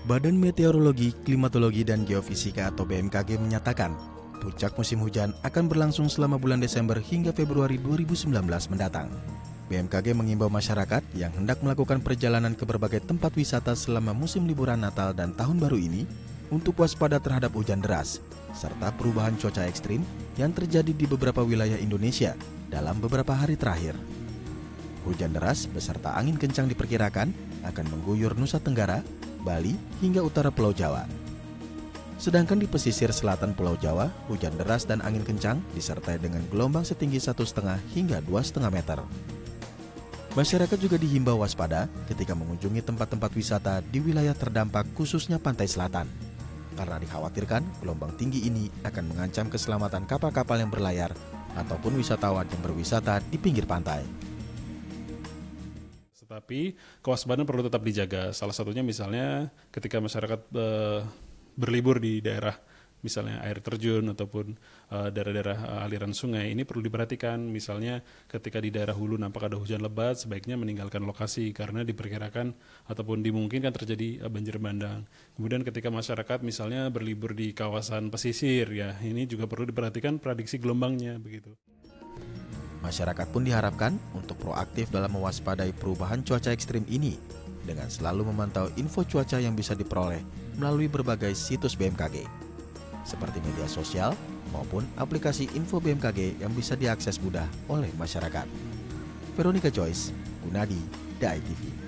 Badan Meteorologi, Klimatologi, dan Geofisika atau BMKG menyatakan, puncak musim hujan akan berlangsung selama bulan Desember hingga Februari 2019 mendatang. BMKG mengimbau masyarakat yang hendak melakukan perjalanan ke berbagai tempat wisata selama musim liburan Natal dan Tahun Baru ini untuk waspada terhadap hujan deras, serta perubahan cuaca ekstrim yang terjadi di beberapa wilayah Indonesia dalam beberapa hari terakhir. Hujan deras beserta angin kencang diperkirakan akan mengguyur Nusa Tenggara, Bali, hingga utara Pulau Jawa. Sedangkan di pesisir selatan Pulau Jawa, hujan deras dan angin kencang disertai dengan gelombang setinggi 1,5 hingga 2,5 meter. Masyarakat juga dihimbau waspada ketika mengunjungi tempat-tempat wisata di wilayah terdampak khususnya pantai selatan, karena dikhawatirkan gelombang tinggi ini akan mengancam keselamatan kapal-kapal yang berlayar ataupun wisatawan yang berwisata di pinggir pantai. Tetapi kewaspadaan perlu tetap dijaga. Salah satunya misalnya ketika masyarakat berlibur di daerah misalnya air terjun ataupun daerah-daerah aliran sungai, ini perlu diperhatikan. Misalnya ketika di daerah hulu nampak ada hujan lebat, sebaiknya meninggalkan lokasi karena diperkirakan ataupun dimungkinkan terjadi banjir bandang. Kemudian ketika masyarakat misalnya berlibur di kawasan pesisir, ya ini juga perlu diperhatikan prediksi gelombangnya begitu. Masyarakat pun diharapkan untuk proaktif dalam mewaspadai perubahan cuaca ekstrim ini dengan selalu memantau info cuaca yang bisa diperoleh melalui berbagai situs BMKG, seperti media sosial maupun aplikasi info BMKG yang bisa diakses mudah oleh masyarakat. Veronica Joyce, Gunadi, DAI TV.